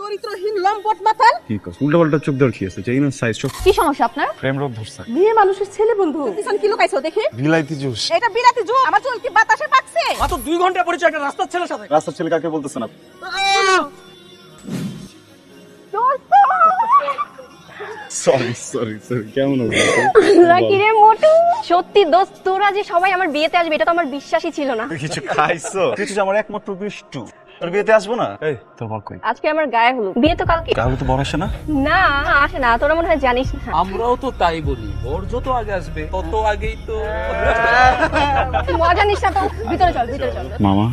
চরিত্রহীন লম্পট মাথাল। কি কস উল্টাপাল্টা চোখ দেওয়ার কি আছে? চাই না সাইজ চোখ। কি সমস্যা আপনার? প্রেম রোগ ধরছে। মেয়ে মানুষের ছেলে বন্ধু পিছন কি লুকাইছো দেখি? বিলাইতি জুস। এটা বিলাতি জুস। আমার চুল কি বাতাসে পাকছে? মাত্র 2 ঘন্টা পরিচয় একটা রাস্তার ছেলের সাথে। রাস্তার ছেলে কাকে বলতেছেন আপনি? সরি কেমন হবে? কিরে মোটু, সত্যি দোস্ত তোরা যে সবাই আমার বিয়েতে আসবে এটা তো আমার বিশ্বাসই ছিল না। কিছু খাইছো? কিছু আমার একমাত্র বিষ্টু। তোর বিয়েতে আসবো না? এই তোর বল কই? আজকে আমার গায়ে হলুদ, বিয়ে তো কালকে। কাল তো বড় আসে না? না আসে না, তোরা মনে হয় জানিস না। আমরাও তো তাই বলি, ওর যত আগে আসবে তত আগেই তো। মজা নিস না তো, ভিতরে চল ভিতরে চল। মামা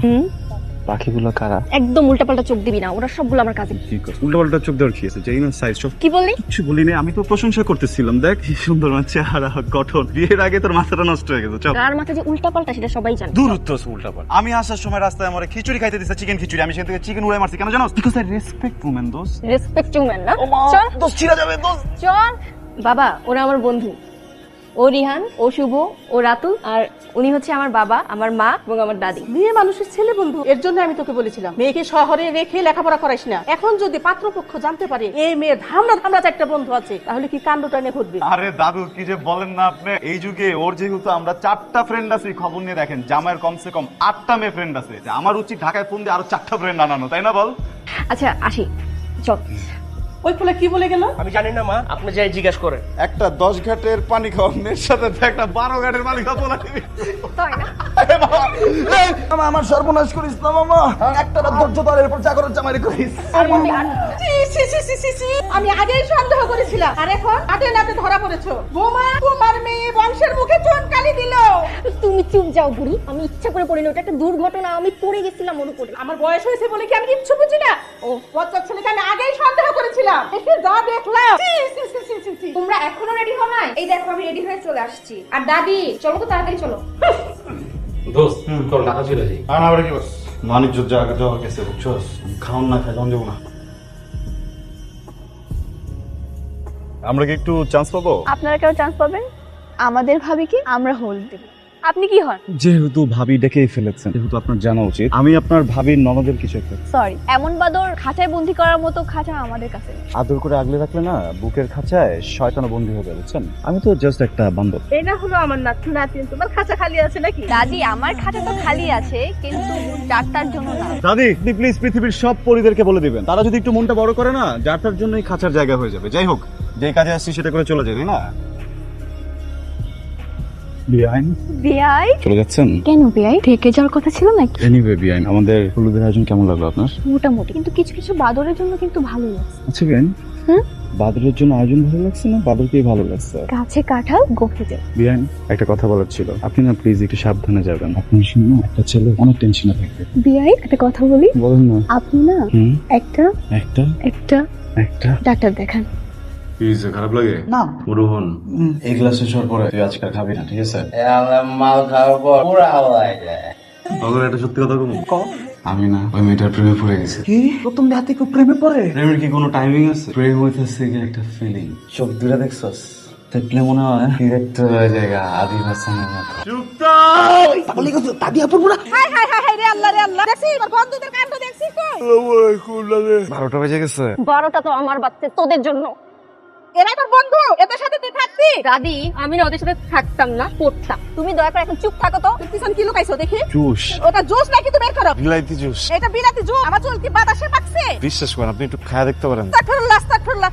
পাখিগুলো কারা? একদম উল্টাপাল্টা চোখ দিবি না, ওরা সবগুলো আমার কাছে। কি কস উল্টাপাল্টা চোখ দেওয়ার কি আছে? চাই না সাইজ চোখ। কি বললি? কিছু বলিনি, আমি তো প্রশংসা করতেছিলাম। দেখ কি সুন্দর চেহারা গঠন। বিয়ের আগে তোর মাথাটা নষ্ট হয়ে গেছে। চল। কার মাথা যে উল্টাপাল্টা সেটা সবাই জানে। দূর উত্তর উল্টাপাল্টা। আমি আসার সময় রাস্তায় আমারে খিচুড়ি খাইতে দিছে, চিকেন খিচুড়ি। আমি সেখান থেকে চিকেন উড়াই মারছি। কেন জানো? বিকজ আই রেসপেক্ট উমেন দোস্ত। রেসপেক্টিং ম্যান না। চল দোস্ত ছিড়া যাবে দোস্ত। চল বাবা, ওরা আমার বন্ধু। ও রিহান, ও শুভ, ও রাতুল, আর উনি হচ্ছে আমার বাবা, আমার মা এবং আমার দাদি। মেয়ে মানুষের ছেলে বন্ধু, এর জন্য আমি তোকে বলেছিলাম মেয়েকে শহরে রেখে লেখাপড়া করাইস না। এখন যদি পাত্রপক্ষ জানতে পারে এই মেয়ের ধামড়া চারটা বন্ধু আছে, তাহলে কি কাণ্ডটা নিয়ে ঘটবে? আরে দাদু কি যে বলেন না আপনি। এই যুগে ওর যেহেতু আমরা 4টা ফ্রেন্ড আছি, খবর নিয়ে দেখেন জামাইয়ের কমসে কম 8টা মেয়ে ফ্রেন্ড আছে। আমার উচিত ঢাকায় ফোন দিয়ে আরো 4টা ফ্রেন্ড আনানো, তাই না বল? আচ্ছা আসি, চল। ওই ফুলে কি বলে গেল? আমি জানি না মা, আপনি যাই জিজ্ঞেস করেন। একটা 10 ঘাটের পানি খাওয়া মেয়ের সাথে একটা 12 ঘাটের পানি খাওয়া বলা দিবি? তাই না? আমার সর্বনাশ করিস না মামা। একটা রাত ধৈর্য ধর, এরপর যা করার জামাই করিস। আমি আগেই সন্দেহ করেছিলাম, আর এখন হাতে নাতে ধরা পড়েছো। বোমা তোমার মেয়ে বংশের মুখে চোনকালি দিল। তুমি চুপ যাও বুড়ি, আমি ইচ্ছা করে পড়িনি, ওটা একটা দুর্ঘটনা, আমি পড়ে গেছিলাম ওর উপরে। আমার বয়স হয়েছে বলে কি আমি কিচ্ছু বুঝি না? ও বচ্চা ছেলেকে আমি আগেই সন্দেহ করেছিলাম। এসে যা দেখলাম। তোমরা এখনো রেডি হও নাই? এই দেখো আমি রেডি হয়ে চলে আসছি। আর দাদি চলো তো তাড়াতাড়ি চলো। দোস্ত তোর ঢাকা চলে যাই। আর না কি বস মানিজ্য জায়গা যাওয়ার কাছে বুঝছস। খাওন না খাই যাবো না। আমরা কি একটু চান্স পাবো? আপনারা কেউ চান্স পাবেন? আমাদের ভাবি কি আমরা হোল্ড দেব। আপনি কি হন? যেহেতু ভাবি ডেকেই ফেলেছেন, যেহেতু আপনার জানা উচিত আমি আপনার ভাবির ননদের কিছু একটা। সরি, এমন বাদর খাঁচায় বন্দি করার মতো খাঁচা আমাদের কাছে নেই। আদর করে আগলে রাখলে না বুকের খাঁচায় শয়তানও বন্দী হবে, বুঝছেন? আমি তো জাস্ট একটা বান্ধব। এটা হলো আমার নাতিন, তোমার খাঁচা খালি আছে নাকি? দাদি আমার খাঁচা তো খালি আছে, কিন্তু ডাক্তার জন্য না। দাদি প্লিজ পৃথিবীর সব পরিদেরকে বলে দিবেন, তারা যদি একটু মনটা বড় করে না, যার তার জন্যই খাঁচার জায়গা হয়ে যাবে। যাই হোক, যে কাজে আসছি সেটা করে চলে যাবে না। বিআইন বিআই চলে যাচ্ছেন কেন? বিআই থেকে যাওয়ার কথা ছিল নাকি? এনিওয়ে বিআইন, আমাদের হলুদের আয়োজন কেমন লাগলো আপনার? মোটামুটি, কিন্তু কিছু কিছু বাদরের জন্য কিন্তু ভালো লাগছে। আচ্ছা বিআইন, বাদরের জন্য আয়োজন ভালো লাগছে না বাদরকেই ভালো লাগছে? গাছে কাঁঠাল গোফে যায়। বিআইন একটা কথা বলার ছিল, আপনি না প্লিজ একটু সাবধানে যাবেন। আপনার শুনে একটা ছেলে অনেক টেনশনে থাকবে। বিআই একটা কথা বলি, বলেন না। আপনি না একটা একটা একটা একটা ডাক্তার দেখান। খারাপ লাগে না রোহন, এই গ্লাস শেষ হওয়ার পরে তুই আজকাল খাবি না, ঠিক আছে? মাল খাওয়ার পর পুরা হওয়াই যায়। তখন একটা সত্যি কথা বলবো, আমি না ওই মেয়েটার প্রেমে পড়ে গেছি। কি প্রথম রাতে কেউ প্রেমে পড়ে? প্রেমের কি কোনো টাইমিং আছে? প্রেম হইতেছে কি একটা ফিলিং। চোখ দুটা দেখছস, দেখলে মনে হয় ডিরেক্টর হয়ে জায়গা আদি হাসানের মতো। পাগলি কথা দাদি আপুর পুরা। হাই রে আল্লাহ রে আল্লাহ। দেখছিস তোর বন্ধুদের কাণ্ড দেখছিস তো? 12টা বেজে গেছে। 12টা তো আমার বাচ্চা তোদের জন্য। এরা তোর বন্ধু, এদের সাথে তুই থাকবি? দাদি আমি না ওদের সাথে থাকতাম না, পড়তাম। তুমি দয়া করে এখন চুপ থাকো তো। তুই পিছন কি লুকাইছো দেখি? জুস, ওটা জুস নাকি তুমি বের করো? বিলাইতি জুস। এটা বিলাতি জুস। আমার চুল কি বাতাসে পাকছে? বিশ্বাস করেন, আপনি একটু খায়া দেখতে পারেন। আস্তাগফিরুল্লাহ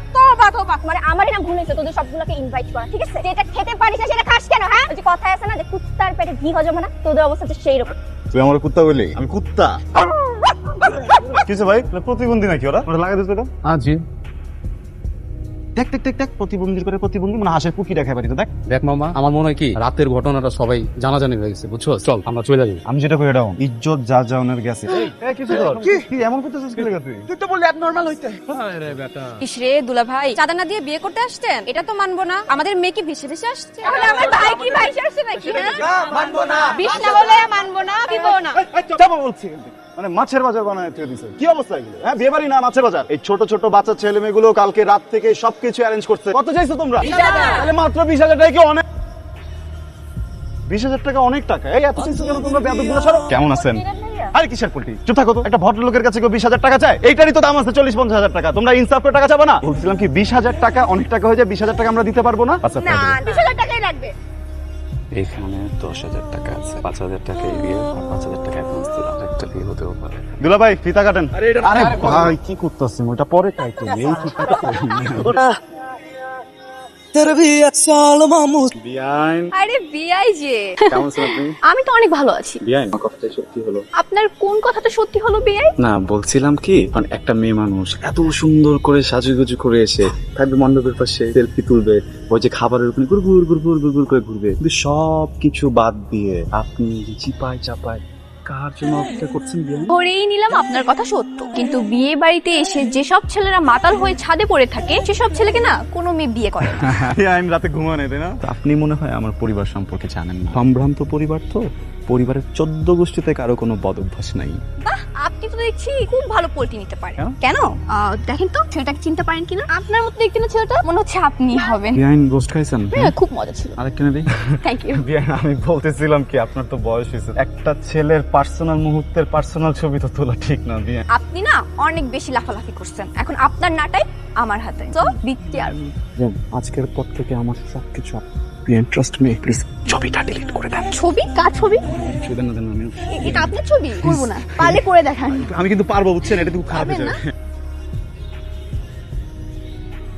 তোবা। মানে আমারই না ভুল হয়েছে তোদের সবগুলোকে ইনভাইট করা, ঠিক আছে? যেটা খেতে পারিস না সেটা খাস কেন? হ্যাঁ, ওই যে কথায় আছে না যে কুত্তার পেটে ঘি হজম হয় না, তোদের অবস্থা হচ্ছে সেই রকম। তুই আমার কুত্তা বলি? আমি কুত্তা? কিছু ভাই প্রতিবন্ধী নাকি ওরা? ওরা লাগাই দিতে জি দেখ প্রতিবন্ধীর করে প্রতিবন্ধী মানে হাসের পুকি দেখায় পারি তো। দেখ দেখ মামা, আমার মনে হয় কি রাতের ঘটনাটা সবাই জানাজানি হয়ে গেছে, বুঝছো? চল আমরা চলে যাই। আমি যেটা কই এটাও ইজ্জত যা যাওনের গেছে। কিছু ধর কি এমন করতেছিস কি লাগা তুই? তুই তো বললি অ্যাবনরমাল হইতে। আরে বেটা, ইসরে দুলা ভাই, চাঁদা না দিয়ে বিয়ে করতে আসছেন? এটা তো মানবো না। আমাদের মেয়ে কি ভেসে আসছে? তাহলে আমার ভাই কি ভাইসে আসছে নাকি? হ্যাঁ মানবো না। বিষ না বলে মানবো না, দিব না। চাপা বলছি মানে মাছের বাজার বানায় তুই দিছে। কি অবস্থা এগুলো? হ্যাঁ বিয়ে বাড়ি না মাছের বাজার। এই ছোট ছোট বাচ্চা ছেলে মেয়েগুলো কালকে রাত থেকে সবকিছু অ্যারেঞ্জ করছে। কত চাইছো তোমরা? তাহলে মাত্র 20,000 টাকা কি অনেক? 20,000 টাকা অনেক টাকা। এই এত চিন্তা কেন তোমরা? বেয়াদবগুলো সরো। কেমন আছেন? আরে কিসের পোল্ট্রি? চুপ থাকো তো। একটা ভদ্রলোকের কাছে কেউ 20,000 টাকা চায়? এইটারই তো দাম আছে 40-50,000 টাকা। তোমরা ইনসাফ করে টাকা চাবে না? বলছিলাম কি 20,000 টাকা অনেক টাকা হয়ে যায়, 20,000 টাকা আমরা দিতে পারবো না? আচ্ছা না 20,000 টাকাই লাগবে। এখানে 10,000 টাকা আছে, 5,000 টাকা এগিয়ে আর 5,000 টাকা অ্যাডভান্স দিলাম। একটা বিয়ে হতেও পারে। দুলা ভাই ফিতা কাটেন। আরে ভাই কি করতেছেন? ওটা পরে কাই তো এই ফিতাটা বিয়াইন আরে বিআই যে কেমন আছেন আপনি? আমি তো অনেক ভালো আছি। বিয়াইন আমার কথাটাই সত্যি হলো। আপনার কোন কথাটা সত্যি হলো বিআই? না বলছিলাম কি, কারণ একটা মেয়ে মানুষ এত সুন্দর করে সাজুগুজু করে এসে থাকবে মণ্ডপের পাশে, সেলফি তুলবে, ওই যে খাবারের ওখানে গুড় গুড় গুড় গুড় গুড় করে ঘুরবে, কিন্তু সব কিছু বাদ দিয়ে আপনি চিপায় চাপায় কার জন্য অপেক্ষা করছেন? ধরেই নিলাম আপনার কথা সত্য, কিন্তু বিয়ে বাড়িতে এসে যেসব ছেলেরা মাতাল হয়ে ছাদে পড়ে থাকে সেসব ছেলেকে না কোনো মেয়ে বিয়ে করে না। বিয়াইন রাতে ঘুমানো তাই না? তো আপনি মনে হয় আমার পরিবার সম্পর্কে জানেন না। সম্ভ্রান্ত পরিবার তো, পরিবারের 14 গোষ্ঠীতে কারো কোনো বদ অভ্যাস নাই। বাহ, আপনি তো দেখছি খুব ভালো পোল্ট্রি নিতে পারেন। কেন? কেন দেখেন তো ছেলেটাকে চিনতে পারেন কিনা? আপনার মতো দেখতে না ছেলেটা, মনে হচ্ছে আপনি হবেন। বিয়াইন গোস্ট খাইছেন? হ্যাঁ, খুব মজা ছিল। আরেকটা নেবে? Thank you. বিয়াইন আমি বলতেছিলাম কি আপনার তো বয়স হয়েছে, একটা ছেলের পার্সোনাল মুহূর্তের পার্সোনাল ছবি তো তোলা ঠিক না বিয়াইন। আপনি না অনেক বেশি লাফালাফি করছেন, এখন আপনার নাটাই আমার হাতে। তো বিত্তি আর আজকের পর থেকে আমার সবকিছু বিয়াইন, ট্রাস্ট মি প্লিজ। ছবিটা ডিলিট করে দেন। ছবি? কার ছবি? ছবি দেন না, দেন না, আমি এটা আপনার ছবি? করবো না, পারলে করে দেখান। আমি কিন্তু পারবো, বুঝছেন? এটা খুব খারাপ পারবেন হয়ে না? যাবে।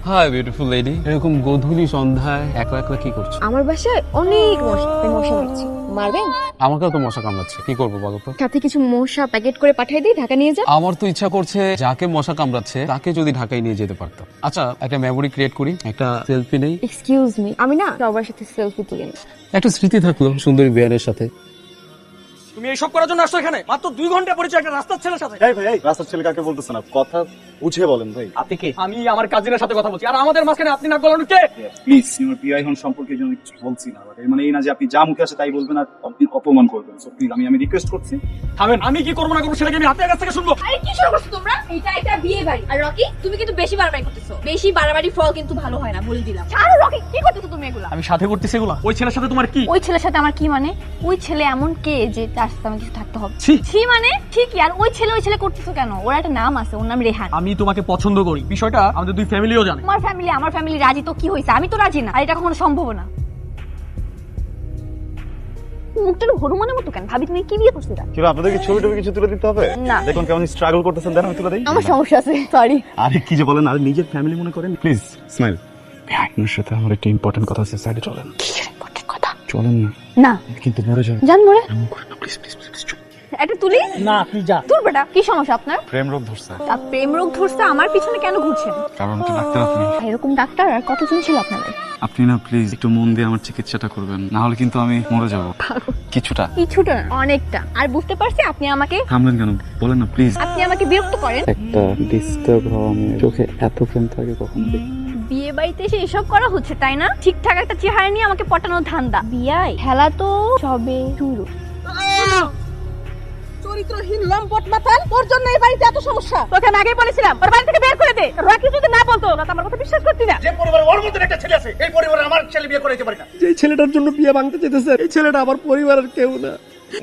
হাই বিউটিফুল লেডি, এরকম গধূলি সন্ধ্যায় একলা একলা কি করছো? আমার বাসায় অনেক মশা মারছে। মারবেন? আমাকেও তো মশা কামড়াচ্ছে, কি করবো বলো তো? সাথে কিছু মশা প্যাকেট করে পাঠিয়ে দিই, ঢাকা নিয়ে যা। আমার তো ইচ্ছা করছে যাকে মশা কামড়াচ্ছে তাকে যদি ঢাকায় নিয়ে যেতে পারতাম। আচ্ছা একটা মেমোরি ক্রিয়েট করি, একটা সেলফি নেই, এক্সকিউজ মি, আমি না সবার সাথে সেলফি তুলি না। একটা স্মৃতি থাকলো সুন্দরী বিয়ানের সাথে। তুমি এইসব করার জন্য আসছো এখানে? মাত্র 2 ঘন্টা পরিচয় একটা রাস্তার ছেলের সাথে। এই ভাই, এই রাস্তার ছেলে কাকে বলতেছেন? না কথা বুঝিয়ে বলেন ভাই। আপনি কে? আমি আমার কাজিনের সাথে কথা বলছি, আর আমাদের মাঝখানে আপনি নাক গলানো কে? প্লিজ আমার পিআই হন সম্পর্কে জন্য কিছু বলছি না, এর মানে এই না যে আপনি যা মুখে আসে তাই বলবেন আর আপনি অপমান করবেন। সো প্লিজ আমি রিকোয়েস্ট করছি। থামেন, আমি কি করবো না করবো সেটাকে আমি হাতের কাছ থেকে শুনবো। আরে কি শুরু করছো তোমরা? এটা একটা বিয়ে বাড়ি। আর রকি, তুমি কিন্তু বেশি বাড়াবাড়ি করতেছো। বেশি বাড়াবাড়ি ফল কিন্তু ভালো হয় না, বলে দিলাম। আর রকি, কি করতেছো তুমি এগুলা? আমি সাথে করতেছি এগুলা। ওই ছেলের সাথে তোমার কি? ওই ছেলের সাথে আমার কি মানে? ওই ছেলে এমন কে যে তার সাথে আমার কিছু থাকতে হবে? ছি। ছি মানে? ঠিকই, আর ওই ছেলে করতেছো কেন? ওর একটা নাম আছে, ওর নাম রেহান। আমি তোমাকে পছন্দ করি, বিষয়টা আমাদের দুই ফ্যামিলিও জানে। আমার ফ্যামিলি রাজি তো কি হয়েছে? আমি তো রাজি না, আর এটা কখনো সম্ভব না। মুখটা হনুমানের মতো কেন? ভাবি তুমি কি বিয়ে করছো? কি আপনাদেরকে ছবি টবি কিছু তুলে দিতে হবে? না। দেখুন কেমন স্ট্রাগল করতেছেন, দেন আমি তুলে দেই। আমার সমস্যা আছে, সরি। আরে কি যে বলেন, আর নিজের ফ্যামিলি মনে করেন। Please smile. আপনার সাথে আমার একটা ইম্পর্টেন্ট কথা আছে, সাইডে চলেন। কথা চলেন না, না, কিন্তু মরে যাবেন। জান মরে প্লিজ প্লিজ প্লিজ। একটা তুলি না, তুই যা। তোর বেটা কি সমস্যা আপনার? প্রেম রোগ ধরছে। তা প্রেম রোগ ধরছে, আমার পিছনে কেন ঘুরছেন? কারণ তো ডাক্তার আপনি। এরকম ডাক্তার আর কতজন ছিল আপনাদের? আপনি না প্লিজ একটু মন দিয়ে আমার চিকিৎসাটা করবেন, না হলে কিন্তু আমি মরে যাব। কিছুটা, কিছুটা না, অনেকটা। আর বুঝতে পারছি আপনি আমাকে থামলেন কেন? বলেন না প্লিজ। বিরক্ত করেন। একটা ডিস্টার্ব হওয়া মেয়ে চোখে এত প্রেম থাকে কখনো দেখি। বিয়ে বাড়িতে এসে এসব করা হচ্ছে তাই না? ঠিকঠাক একটা চেহারা নিয়ে আমাকে পটানোর ধান্দা। বিয়াই খেলা তো সবে শুরু। চরিত্রহীন লম্পট মাতাল, তোর জন্য এই বাড়িতে এত সমস্যা। তোকে আমি আগেই বলেছিলাম ওর বাড়ি থেকে বের করে দে। রকি যদি না বলতো না, আমার কথা বিশ্বাস করতি না। যে পরিবারে ওর মধ্যে একটা ছেলে আছে, এই পরিবারে আমার ছেলে বিয়ে করাইতে পারি না। যে ছেলেটার জন্য বিয়ে ভাঙতে চাইতেছে, এই ছেলেটা আমার পরিবারের কেউ না।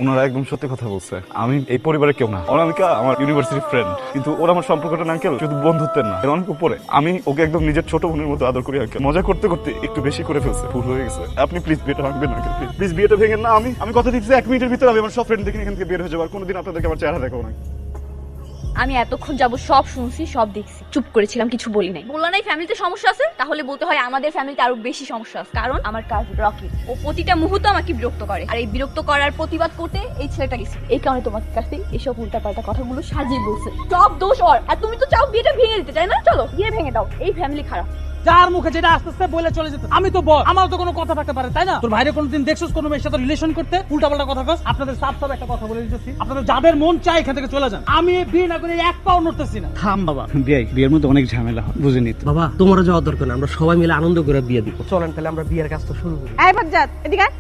ওনারা একদম সত্যি কথা বলছে। আমি এই পরিবারের কেউ না। অনামিকা আমার ইউনিভার্সিটি ফ্রেন্ড, কিন্তু ওরা আমার সম্পর্কটা না আঙ্কেল শুধু বন্ধুত্বের না, এর অনেক উপরে। আমি ওকে একদম নিজের ছোট বোনের মতো আদর করি আঙ্কেল। মজা করতে করতে একটু বেশি করে ফেলছে, ভুল হয়ে গেছে। আপনি প্লিজ বিয়েটা ভাঙবেন না আঙ্কেল, প্লিজ বিয়েটা ভেঙেন না। আমি কথা দিচ্ছি 1 মিনিটের ভিতরে আমি আমার সব ফ্রেন্ড দেখে এখান থেকে বের হয়ে যাবো, আর কোনোদিন আপনাদেরকে আমার চেহারা দেখাবো না। আমি এতক্ষণ যাব সব শুনছি, সব দেখছি, চুপ করেছিলাম, কিছু বলি নাই। বললো না এই ফ্যামিলিতে সমস্যা আছে, তাহলে বলতে হয় আমাদের ফ্যামিলিতে আরো বেশি সমস্যা আছে। কারণ আমার কাজ রকি, ও প্রতিটা মুহূর্তে আমাকে বিরক্ত করে, আর এই বিরক্ত করার প্রতিবাদ করতে এই ছেলেটা গেছে। এই কারণে তোমার কাছে এসব উল্টাপাল্টা কথাগুলো সাজিয়ে বলছে। সব দোষ ওর, আর তুমি তো চাও বিয়েটা ভেঙে দিতে, তাই না? চলো বিয়ে ভেঙে দাও, এই ফ্যামিলি খারাপ। যার মুখে যেটা আসতেছে বলে চলে যেতে। আমি তো বল, আমার তো কোনো কথা থাকতে পারে, তাই না? তোর ভাইরে কোনোদিন দেখছিস কোনো মেয়ের সাথে রিলেশন করতে? উল্টাপাল্টা কথা কস। আপনাদের সাফ সাফ একটা কথা বলে দিতেছি, আপনাদের যাদের মন চায় এখান থেকে চলে যান। আমি এই বিয়ে না করে এক পাও নড়তেছি না। থাম বাবা, বিয়ের মধ্যে অনেক ঝামেলা হয়, বুঝে নিতে। বাবা তোমারও যাওয়ার দরকার না, আমরা সবাই মিলে আনন্দ করে বিয়ে দিব। চলেন তাহলে আমরা বিয়ের কাজটা শুরু করি। এই বাজ্জাত, এদিকে আয়।